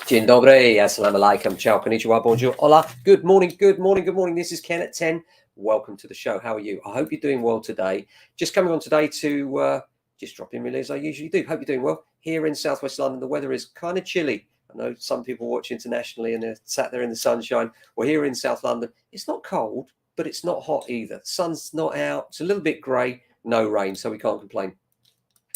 Dzień dobry, assalamu alaikum, ciao, konnichiwa, bonjour, hola, good morning, good morning, good morning. This is Ken at 10. Welcome to the show. How are you? I hope you're doing well today. Just coming on today to just drop in really as I usually do. Hope you're doing well. Here in Southwest London, the weather is kind of chilly. I know some people watch internationally and they're sat there in the sunshine. Well, here in South London, it's not cold, but it's not hot either. The sun's not out. It's a little bit grey, no rain, so we can't complain.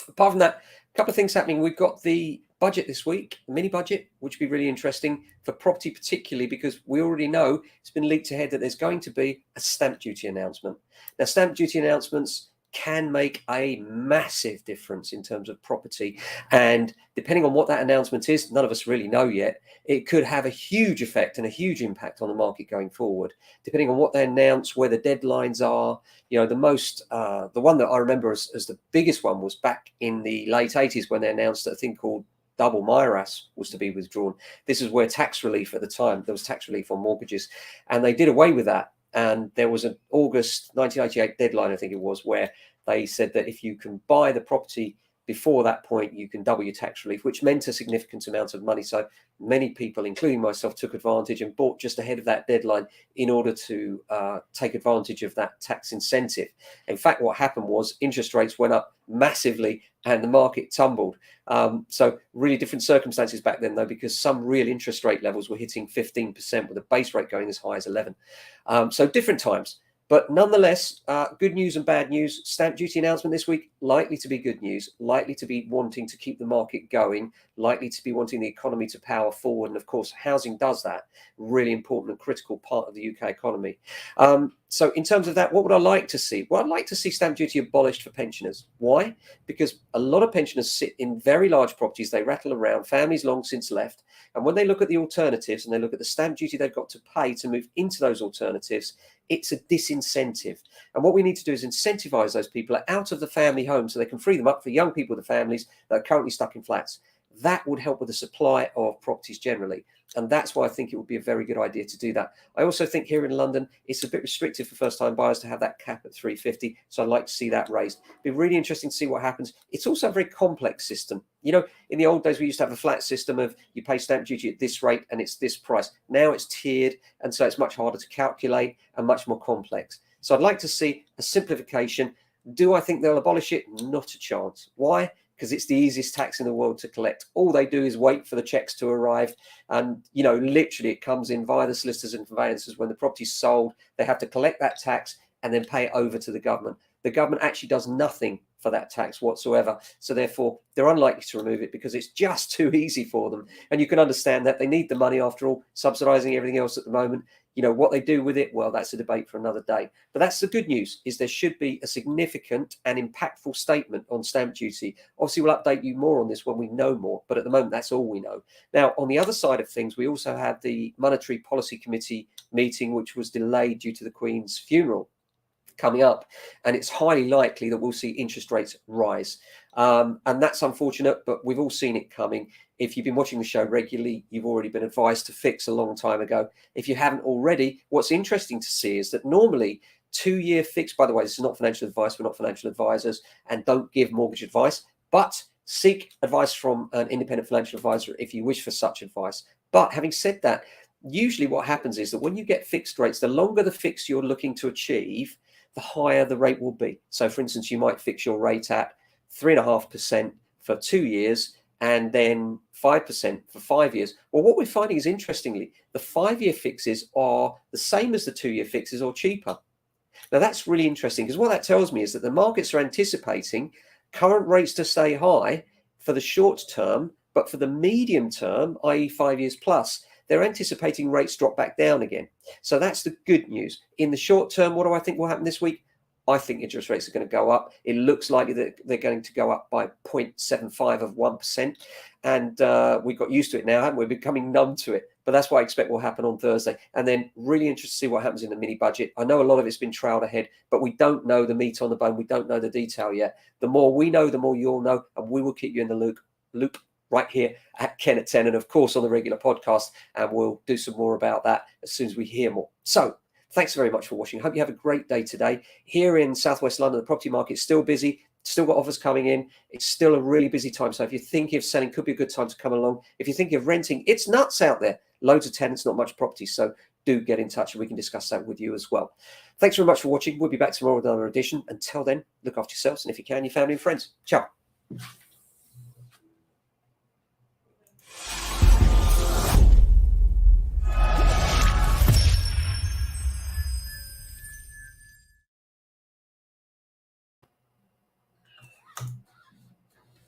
Apart from that, a couple of things happening. We've got the budget this week, the mini budget, which will be really interesting for property, particularly because we already know it's been leaked ahead that there's going to be a stamp duty announcement. Now, stamp duty announcements can make a massive difference in terms of property. And depending on what that announcement is, none of us really know yet. It could have a huge effect and a huge impact on the market going forward, depending on what they announce, where the deadlines are. You know, the one that I remember as the biggest one was back in the late 80s when they announced a thing called double MIRAS was to be withdrawn. This is where tax relief at the time, there was tax relief on mortgages, and they did away with that. And there was an August 1988 deadline, I think it was, where they said that if you can buy the property before that point, you can double your tax relief, which meant a significant amount of money. So many people, including myself, took advantage and bought just ahead of that deadline in order to take advantage of that tax incentive. In fact, what happened was interest rates went up massively and the market tumbled. So really different circumstances back then, though, because some real interest rate levels were hitting 15% with the base rate going as high as 11. So different times. But nonetheless, good news and bad news. Stamp duty announcement this week, likely to be good news, likely to be wanting to keep the market going, likely to be wanting the economy to power forward. And of course, housing does that. Really important and critical part of the UK economy. So in terms of that, what would I like to see? Well, I'd like to see stamp duty abolished for pensioners. Why? Because a lot of pensioners sit in very large properties. They rattle around, families long since left. And when they look at the alternatives and they look at the stamp duty they've got to pay to move into those alternatives, it's a disincentive. And what we need to do is incentivize those people out of the family home so they can free them up for young people with the families that are currently stuck in flats. That would help with the supply of properties generally. And that's why I think it would be a very good idea to do that. I also think here in London, it's a bit restrictive for first-time buyers to have that cap at 350. So I'd like to see that raised. It'd be really interesting to see what happens. It's also a very complex system. You know, in the old days, we used to have a flat system of you pay stamp duty at this rate and it's this price. Now it's tiered. And so it's much harder to calculate and much more complex. So I'd like to see a simplification. Do I think they'll abolish it? Not a chance. Why? Because it's the easiest tax in the world to collect. All they do is wait for the checks to arrive. And, you know, literally it comes in via the solicitors and conveyancers. When the property's sold, they have to collect that tax and then pay it over to the government. The government actually does nothing for that tax whatsoever. So therefore, they're unlikely to remove it because it's just too easy for them. And you can understand that they need the money after all, subsidizing everything else at the moment. You know, what they do with it, well, that's a debate for another day. But that's the good news, is there should be a significant and impactful statement on stamp duty. Obviously, we'll update you more on this when we know more, but at the moment, that's all we know. Now, on the other side of things, we also have the Monetary Policy Committee meeting, which was delayed due to the Queen's funeral coming up, and it's highly likely that we'll see interest rates rise. And that's unfortunate, but we've all seen it coming. If you've been watching the show regularly, you've already been advised to fix a long time ago. If you haven't already, what's interesting to see is that normally 2-year fixed, by the way, this is not financial advice, we're not financial advisors and don't give mortgage advice, but seek advice from an independent financial advisor if you wish for such advice. But having said that, usually what happens is that when you get fixed rates, the longer the fix you're looking to achieve, the higher the rate will be. So for instance, you might fix your rate at 3.5% for 2 years and then 5% for 5 years. Well, what we're finding is, interestingly, the 5-year fixes are the same as the 2-year fixes or cheaper. Now, that's really interesting because what that tells me is that the markets are anticipating current rates to stay high for the short term, but for the medium term, i.e. 5 years plus, they're anticipating rates drop back down again. So that's the good news. In the short term, what do I think will happen this week? I think interest rates are going to go up. It looks likely that they're going to go up by 0.75 of 1%. And we got used to it now, haven't we? We're becoming numb to it. But that's what I expect will happen on Thursday. And then really interested to see what happens in the mini budget. I know a lot of it's been trailed ahead, but we don't know the meat on the bone. We don't know the detail yet. The more we know, the more you'll know. And we will keep you in the loop right here at Ken at 10. And of course, on the regular podcast. And we'll do some more about that as soon as we hear more. So thanks very much for watching. Hope you have a great day today. Here in Southwest London, the property market is still busy. Still got offers coming in. It's still a really busy time. So if you're thinking of selling, could be a good time to come along. If you're thinking of renting, it's nuts out there. Loads of tenants, not much property. So do get in touch and we can discuss that with you as well. Thanks very much for watching. We'll be back tomorrow with another edition. Until then, look after yourselves and if you can, your family and friends. Ciao.